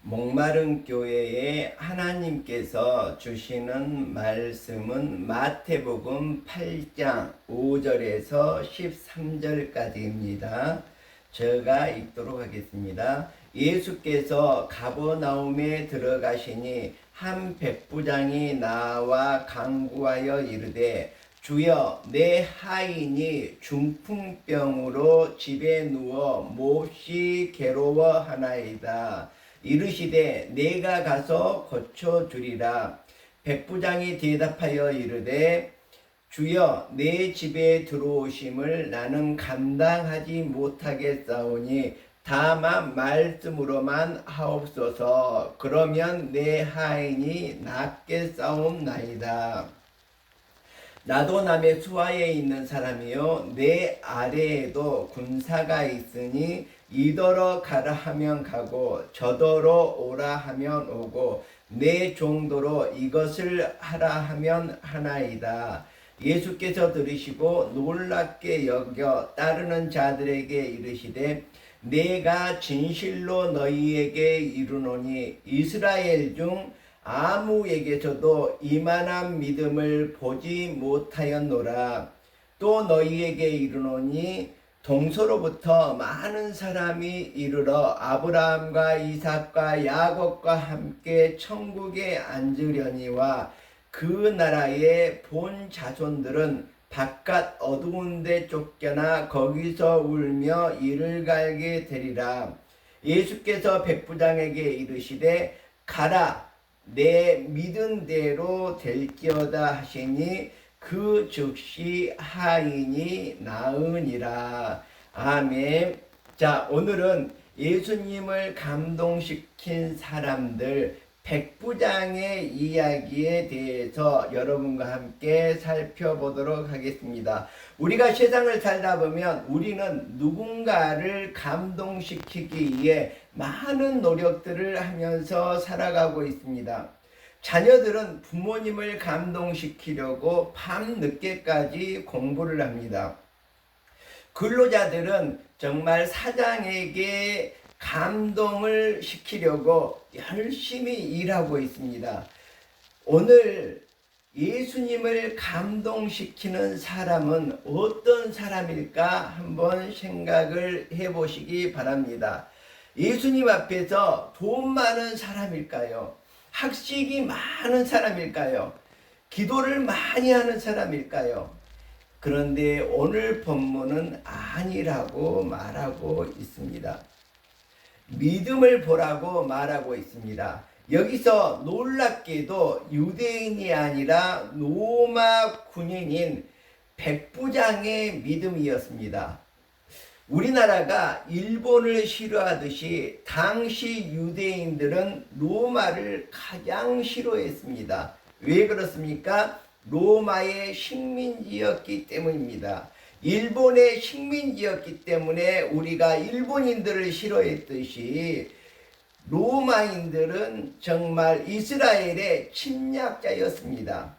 목마른 교회에 하나님께서 주시는 말씀은 마태복음 8장 5절에서 13절까지입니다. 제가 읽도록 하겠습니다. 예수께서 가버나움에 들어가시니 한 백부장이 나와 간구하여 이르되 주여, 내 하인이 중풍병으로 집에 누워 몹시 괴로워하나이다. 이르시되 내가 가서 고쳐주리라. 백부장이 대답하여 이르되 주여, 내 집에 들어오심을 나는 감당하지 못하겠사오니 다만 말씀으로만 하옵소서. 그러면 내 하인이 낫겠사옵나이다. 나도 남의 수하에 있는 사람이요, 내 아래에도 군사가 있으니 이더러 가라 하면 가고 저더러 오라 하면 오고 내 종도로 이것을 하라 하면 하나이다. 예수께서 들으시고 놀랍게 여겨 따르는 자들에게 이르시되 내가 진실로 너희에게 이르노니 이스라엘 중 아무에게서도 이만한 믿음을 보지 못하였노라. 또 너희에게 이르노니 동서로부터 많은 사람이 이르러 아브라함과 이삭과 야곱과 함께 천국에 앉으려니와 그 나라의 본 자손들은 바깥 어두운 데 쫓겨나 거기서 울며 이를 갈게 되리라. 예수께서 백부장에게 이르시되 가라, 내 믿은 대로 될지어다 하시니 그 즉시 하인이 나으니라. 아멘. 자, 오늘은 예수님을 감동시킨 사람들 백부장의 이야기에 대해서 여러분과 함께 살펴보도록 하겠습니다. 우리가 세상을 살다 보면 우리는 누군가를 감동시키기 위해 많은 노력들을 하면서 살아가고 있습니다. 자녀들은 부모님을 감동시키려고 밤늦게까지 공부를 합니다. 근로자들은 정말 사장에게 감동을 시키려고 열심히 일하고 있습니다. 오늘 예수님을 감동시키는 사람은 어떤 사람일까 한번 생각을 해보시기 바랍니다. 예수님 앞에서 돈 많은 사람일까요? 학식이 많은 사람일까요? 기도를 많이 하는 사람일까요? 그런데 오늘 본문은 아니라고 말하고 있습니다. 믿음을 보라고 말하고 있습니다. 여기서 놀랍게도 유대인이 아니라 로마 군인인 백부장의 믿음이었습니다. 우리나라가 일본을 싫어하듯이 당시 유대인들은 로마를 가장 싫어했습니다. 왜 그렇습니까? 로마의 식민지였기 때문입니다. 일본의 식민지였기 때문에 우리가 일본인들을 싫어했듯이 로마인들은 정말 이스라엘의 침략자였습니다.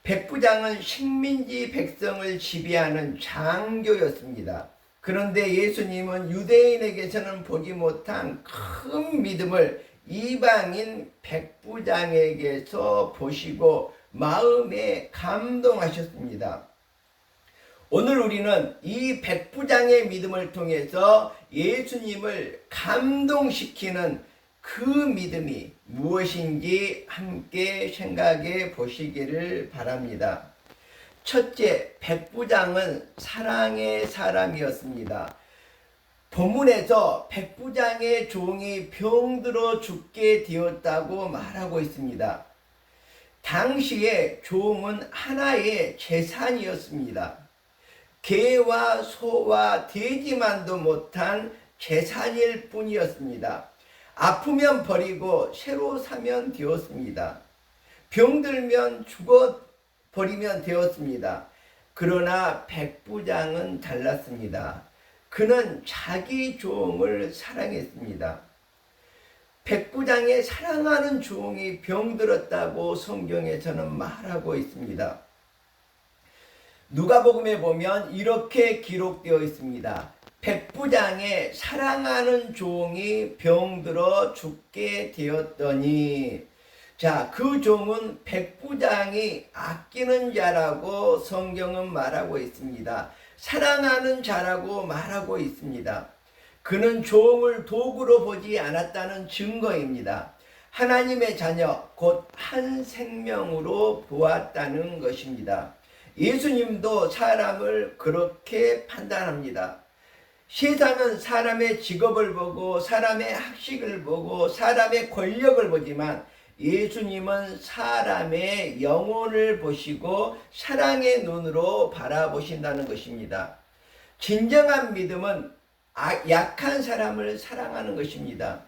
백부장은 식민지 백성을 지배하는 장교였습니다. 그런데 예수님은 유대인에게서는 보지 못한 큰 믿음을 이방인 백부장에게서 보시고 마음에 감동하셨습니다. 오늘 우리는 이 백부장의 믿음을 통해서 예수님을 감동시키는 그 믿음이 무엇인지 함께 생각해 보시기를 바랍니다. 첫째, 백부장은 사랑의 사람이었습니다. 본문에서 백부장의 종이 병들어 죽게 되었다고 말하고 있습니다. 당시에 종은 하나의 재산이었습니다. 개와 소와 돼지만도 못한 재산일 뿐이었습니다. 아프면 버리고 새로 사면 되었습니다. 병들면 죽어 버리면 되었습니다. 그러나 백부장은 달랐습니다. 그는 자기 종을 사랑했습니다. 백부장의 사랑하는 종이 병들었다고 성경에서는 말하고 있습니다. 누가복음에 보면 이렇게 기록되어 있습니다. 백부장의 사랑하는 종이 병들어 죽게 되었더니, 자, 그 종은 백부장이 아끼는 자라고 성경은 말하고 있습니다. 사랑하는 자라고 말하고 있습니다. 그는 종을 도구로 보지 않았다는 증거입니다. 하나님의 자녀, 곧 한 생명으로 보았다는 것입니다. 예수님도 사람을 그렇게 판단합니다. 세상은 사람의 직업을 보고 사람의 학식을 보고 사람의 권력을 보지만 예수님은 사람의 영혼을 보시고 사랑의 눈으로 바라보신다는 것입니다. 진정한 믿음은 약한 사람을 사랑하는 것입니다.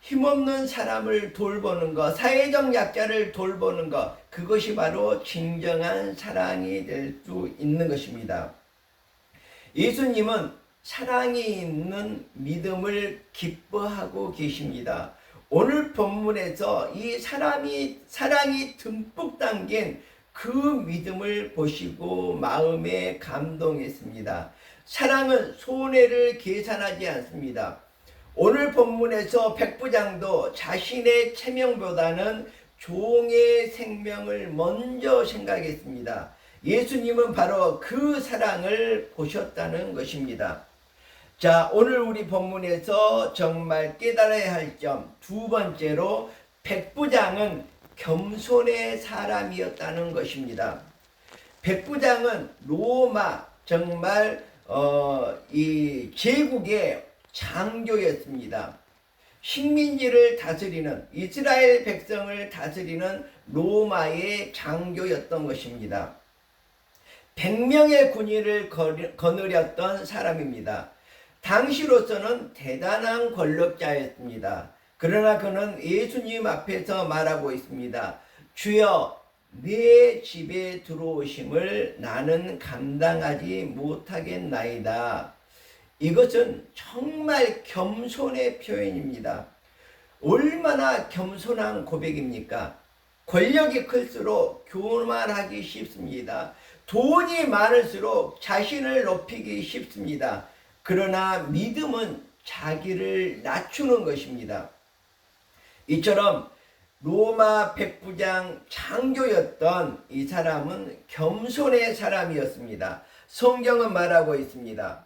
힘없는 사람을 돌보는 것, 사회적 약자를 돌보는 것, 그것이 바로 진정한 사랑이 될 수 있는 것입니다. 예수님은 사랑이 있는 믿음을 기뻐하고 계십니다. 오늘 본문에서 이 사랑이 듬뿍 담긴 그 믿음을 보시고 마음에 감동했습니다. 사랑은 손해를 계산하지 않습니다. 오늘 본문에서 백부장도 자신의 체면보다는 종의 생명을 먼저 생각했습니다. 예수님은 바로 그 사랑을 보셨다는 것입니다. 자, 오늘 우리 본문에서 정말 깨달아야 할 점, 두 번째로 백부장은 겸손의 사람이었다는 것입니다. 백부장은 로마 정말 이 제국의 장교였습니다. 식민지를 다스리는, 이스라엘 백성을 다스리는 로마의 장교였던 것입니다. 100명의 군인을 거느렸던 사람입니다. 당시로서는 대단한 권력자였습니다. 그러나 그는 예수님 앞에서 말하고 있습니다. 주여, 내 집에 들어오심을 나는 감당하지 못하겠나이다. 이것은 정말 겸손의 표현입니다. 얼마나 겸손한 고백입니까? 권력이 클수록 교만하기 쉽습니다. 돈이 많을수록 자신을 높이기 쉽습니다. 그러나 믿음은 자기를 낮추는 것입니다. 이처럼 로마 백부장 장교였던 이 사람은 겸손의 사람이었습니다. 성경은 말하고 있습니다.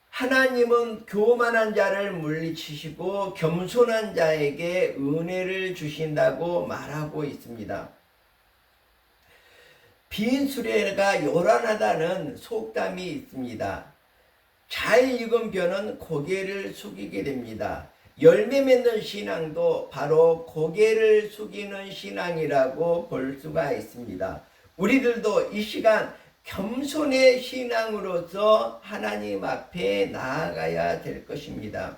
하나님은 교만한 자를 물리치시고 겸손한 자에게 은혜를 주신다고 말하고 있습니다. 빈 수레가 요란하다는 속담이 있습니다. 잘 익은 벼는 고개를 숙이게 됩니다. 열매 맺는 신앙도 바로 고개를 숙이는 신앙이라고 볼 수가 있습니다. 우리들도 이 시간 겸손의 신앙으로서 하나님 앞에 나아가야 될 것입니다.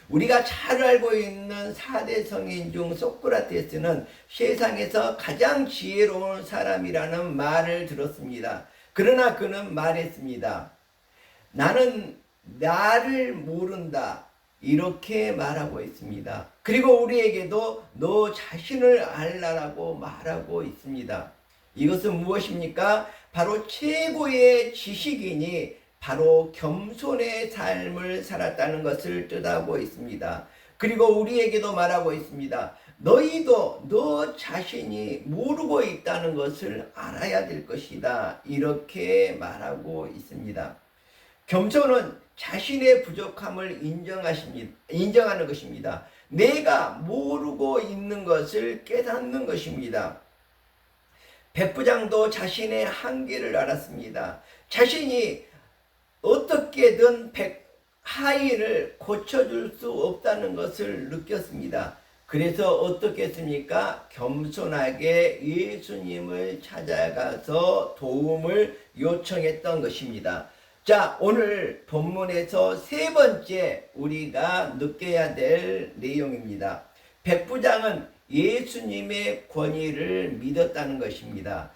우리가 잘 알고 있는 4대 성인 중 소크라테스는 세상에서 가장 지혜로운 사람이라는 말을 들었습니다. 그러나 그는 말했습니다. 나는 나를 모른다. 이렇게 말하고 있습니다. 그리고 우리에게도 너 자신을 알라라고 말하고 있습니다. 이것은 무엇입니까? 바로 최고의 지식인이 바로 겸손의 삶을 살았다는 것을 뜻하고 있습니다. 그리고 우리에게도 말하고 있습니다. 너희도 너 자신이 모르고 있다는 것을 알아야 될 것이다. 이렇게 말하고 있습니다. 겸손은 자신의 부족함을 인정하는 것입니다. 내가 모르고 있는 것을 깨닫는 것입니다. 백부장도 자신의 한계를 알았습니다. 자신이 어떻게든 하인을 고쳐줄 수 없다는 것을 느꼈습니다. 그래서 어떻게 했습니까? 겸손하게 예수님을 찾아가서 도움을 요청했던 것입니다. 자, 오늘 본문에서 세 번째 우리가 느껴야 될 내용입니다. 백부장은 예수님의 권위를 믿었다는 것입니다.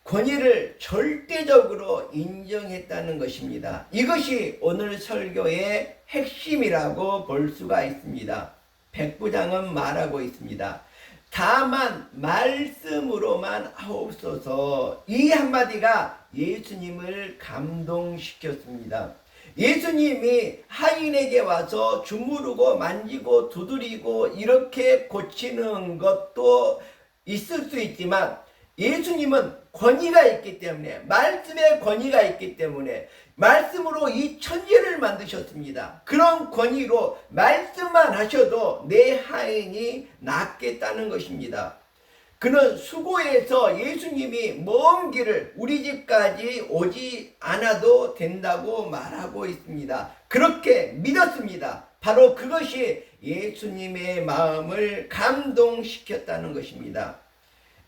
권위를 절대적으로 인정했다는 것입니다. 이것이 오늘 설교의 핵심이라고 볼 수가 있습니다. 백부장은 말하고 있습니다. 다만 말씀으로만 하옵소서. 이 한마디가 예수님을 감동시켰습니다. 예수님이 하인에게 와서 주무르고 만지고 두드리고 이렇게 고치는 것도 있을 수 있지만 예수님은 권위가 있기 때문에, 말씀의 권위가 있기 때문에 말씀으로 이 천지를 만드셨습니다. 그런 권위로 말씀만 하셔도 내 하인이 낫겠다는 것입니다. 그는 수고해서 예수님이 먼 길을 우리 집까지 오지 않아도 된다고 말하고 있습니다. 그렇게 믿었습니다. 바로 그것이 예수님의 마음을 감동시켰다는 것입니다.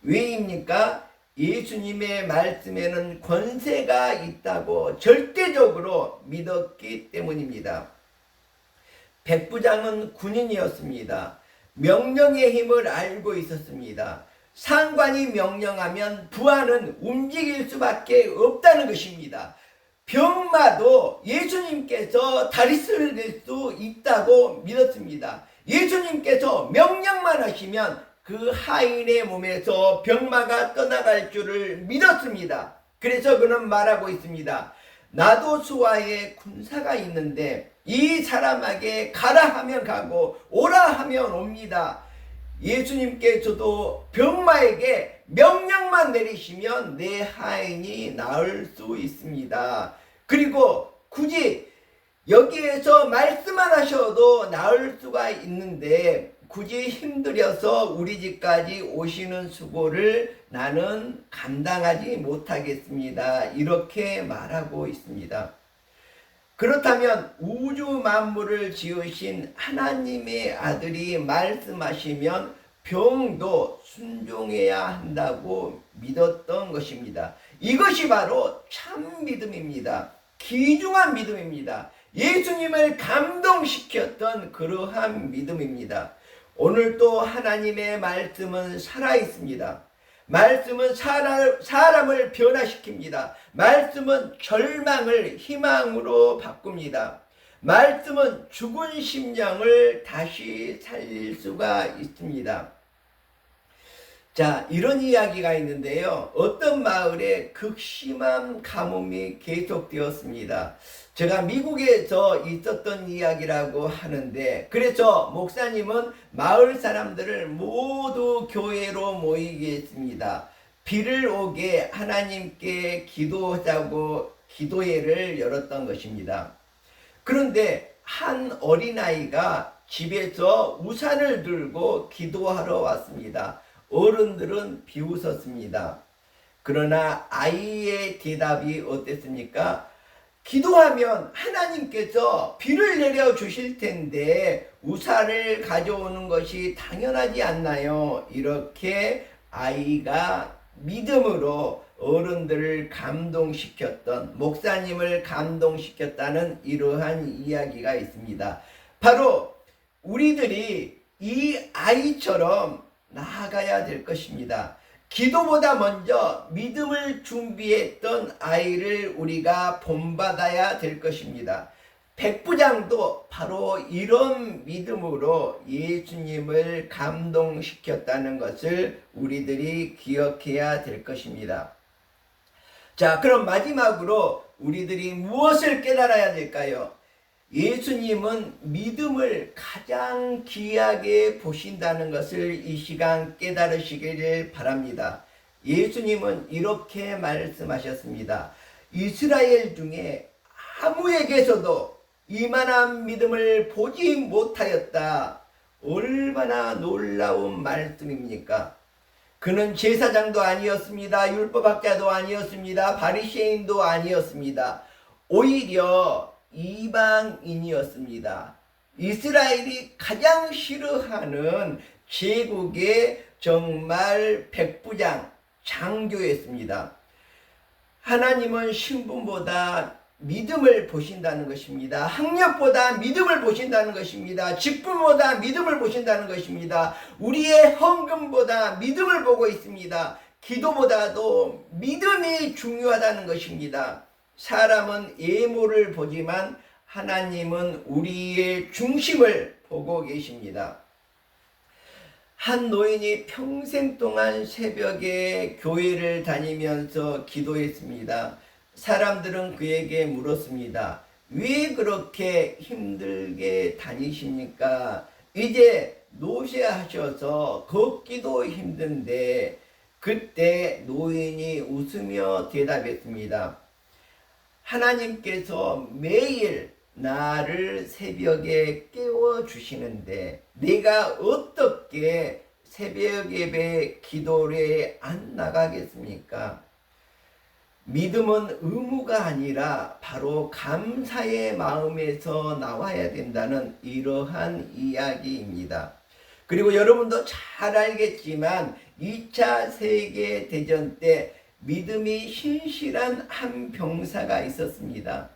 왜입니까? 예수님의 말씀에는 권세가 있다고 절대적으로 믿었기 때문입니다. 백부장은 군인이었습니다. 명령의 힘을 알고 있었습니다. 상관이 명령하면 부하는 움직일 수밖에 없다는 것입니다. 병마도 예수님께서 다리를 낼 수 있다고 믿었습니다. 예수님께서 명령만 하시면 그 하인의 몸에서 병마가 떠나갈 줄을 믿었습니다. 그래서 그는 말하고 있습니다. 나도 수하에 군사가 있는데 이 사람에게 가라 하면 가고 오라 하면 옵니다. 예수님께서도 병마에게 명령만 내리시면 내 하인이 나을 수 있습니다. 그리고 굳이 여기에서 말씀만 하셔도 나을 수가 있는데 굳이 힘들여서 우리 집까지 오시는 수고를 나는 감당하지 못하겠습니다. 이렇게 말하고 있습니다. 그렇다면 우주 만물을 지으신 하나님의 아들이 말씀하시면 병도 순종해야 한다고 믿었던 것입니다. 이것이 바로 참 믿음입니다. 귀중한 믿음입니다. 예수님을 감동시켰던 그러한 믿음입니다. 오늘도 하나님의 말씀은 살아있습니다. 말씀은 사람을 변화시킵니다. 말씀은 절망을 희망으로 바꿉니다. 말씀은 죽은 심령을 다시 살릴 수가 있습니다. 자, 이런 이야기가 있는데요. 어떤 마을에 극심한 가뭄이 계속되었습니다. 제가 미국에서 있었던 이야기라고 하는데, 그래서 목사님은 마을 사람들을 모두 교회로 모이게 했습니다. 비를 오게 하나님께 기도하자고 기도회를 열었던 것입니다. 그런데 한 어린아이가 집에서 우산을 들고 기도하러 왔습니다. 어른들은 비웃었습니다. 그러나 아이의 대답이 어땠습니까? 기도하면 하나님께서 비를 내려 주실 텐데 우산을 가져오는 것이 당연하지 않나요? 이렇게 아이가 믿음으로 어른들을 감동시켰던, 목사님을 감동시켰다는 이러한 이야기가 있습니다. 바로 우리들이 이 아이처럼 나아가야 될 것입니다. 기도보다 먼저 믿음을 준비했던 아이를 우리가 본받아야 될 것입니다. 백부장도 바로 이런 믿음으로 예수님을 감동시켰다는 것을 우리들이 기억해야 될 것입니다. 자, 그럼 마지막으로 우리들이 무엇을 깨달아야 될까요? 예수님은 믿음을 가장 귀하게 보신다는 것을 이 시간 깨달으시기를 바랍니다. 예수님은 이렇게 말씀하셨습니다. 이스라엘 중에 아무에게서도 이만한 믿음을 보지 못하였다. 얼마나 놀라운 말씀입니까? 그는 제사장도 아니었습니다. 율법학자도 아니었습니다. 바리새인도 아니었습니다. 오히려 이방인이었습니다. 이스라엘이 가장 싫어하는 제국의 정말 백부장, 장교였습니다. 하나님은 신분보다 믿음을 보신다는 것입니다. 학력보다 믿음을 보신다는 것입니다. 직분보다 믿음을 보신다는 것입니다. 우리의 헌금보다 믿음을 보고 있습니다. 기도보다도 믿음이 중요하다는 것입니다. 사람은 예모를 보지만 하나님은 우리의 중심을 보고 계십니다. 한 노인이 평생 동안 새벽에 교회를 다니면서 기도했습니다. 사람들은 그에게 물었습니다. 왜 그렇게 힘들게 다니십니까? 이제 노쇠하셔서 걷기도 힘든데, 그때 노인이 웃으며 대답했습니다. 하나님께서 매일 나를 새벽에 깨워주시는데 내가 어떻게 새벽 예배 기도에 안 나가겠습니까? 믿음은 의무가 아니라 바로 감사의 마음에서 나와야 된다는 이러한 이야기입니다. 그리고 여러분도 잘 알겠지만 2차 세계대전 때 믿음이 신실한 한 병사가 있었습니다.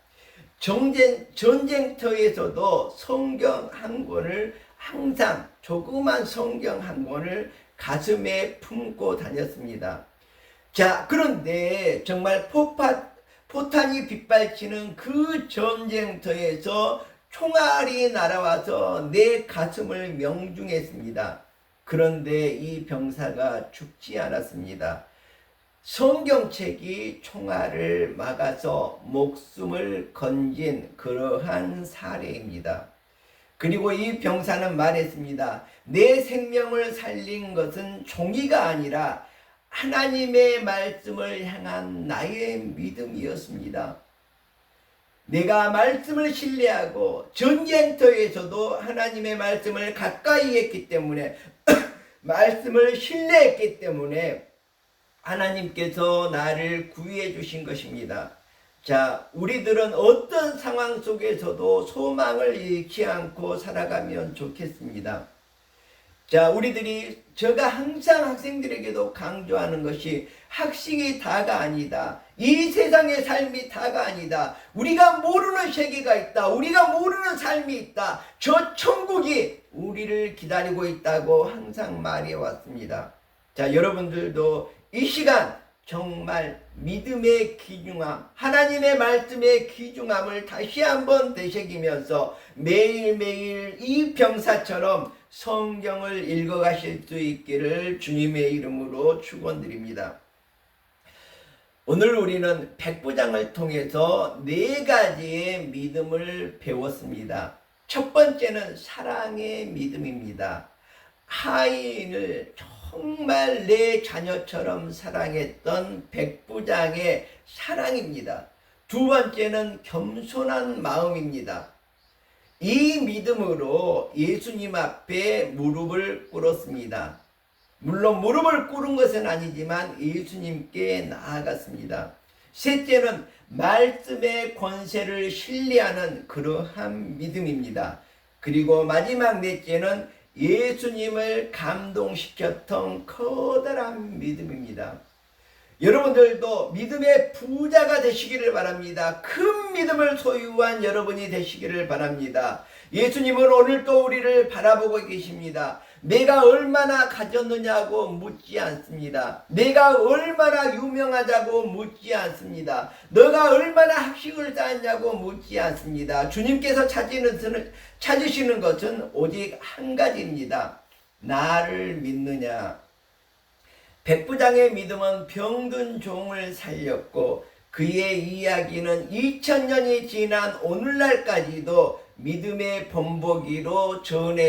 전쟁터에서도 성경 한 권을 항상 조그만 성경 한 권을 가슴에 품고 다녔습니다. 자, 그런데 정말 포탄이 빗발치는 그 전쟁터에서 총알이 날아와서 내 가슴을 명중했습니다. 그런데 이 병사가 죽지 않았습니다. 성경책이 총알을 막아서 목숨을 건진 그러한 사례입니다. 그리고 이 병사는 말했습니다. 내 생명을 살린 것은 종이가 아니라 하나님의 말씀을 향한 나의 믿음이었습니다. 내가 말씀을 신뢰하고 전쟁터에서도 하나님의 말씀을 가까이 했기 때문에 말씀을 신뢰했기 때문에 하나님께서 나를 구해 주신 것입니다. 자, 우리들은 어떤 상황 속에서도 소망을 잃지 않고 살아가면 좋겠습니다. 자, 제가 항상 학생들에게도 강조하는 것이 학식이 다가 아니다. 이 세상의 삶이 다가 아니다. 우리가 모르는 세계가 있다. 우리가 모르는 삶이 있다. 저 천국이 우리를 기다리고 있다고 항상 말해왔습니다. 자, 여러분들도 이 시간 정말 믿음의 귀중함, 하나님의 말씀의 귀중함을 다시 한번 되새기면서 매일매일 이 병사처럼 성경을 읽어가실 수 있기를 주님의 이름으로 축원드립니다. 오늘 우리는 백부장을 통해서 4가지의 믿음을 배웠습니다. 첫 번째는 사랑의 믿음입니다. 하인을 정말 내 자녀처럼 사랑했던 백부장의 사랑입니다. 두 번째는 겸손한 마음입니다. 이 믿음으로 예수님 앞에 무릎을 꿇었습니다. 물론 무릎을 꿇은 것은 아니지만 예수님께 나아갔습니다. 셋째는 말씀의 권세를 신뢰하는 그러한 믿음입니다. 그리고 마지막 넷째는 예수님을 감동시켰던 커다란 믿음입니다. 여러분들도 믿음의 부자가 되시기를 바랍니다. 큰 믿음을 소유한 여러분이 되시기를 바랍니다. 예수님은 오늘 또 우리를 바라보고 계십니다. 내가 얼마나 가졌느냐고 묻지 않습니다. 내가 얼마나 유명하다고 묻지 않습니다. 너가 얼마나 학식을 쌓았냐고 묻지 않습니다. 주님께서 찾으시는 것은 오직 한 가지입니다. 나를 믿느냐. 백부장의 믿음은 병든 종을 살렸고 그의 이야기는 2000년이 지난 오늘날까지도 믿음의 본보기로 전해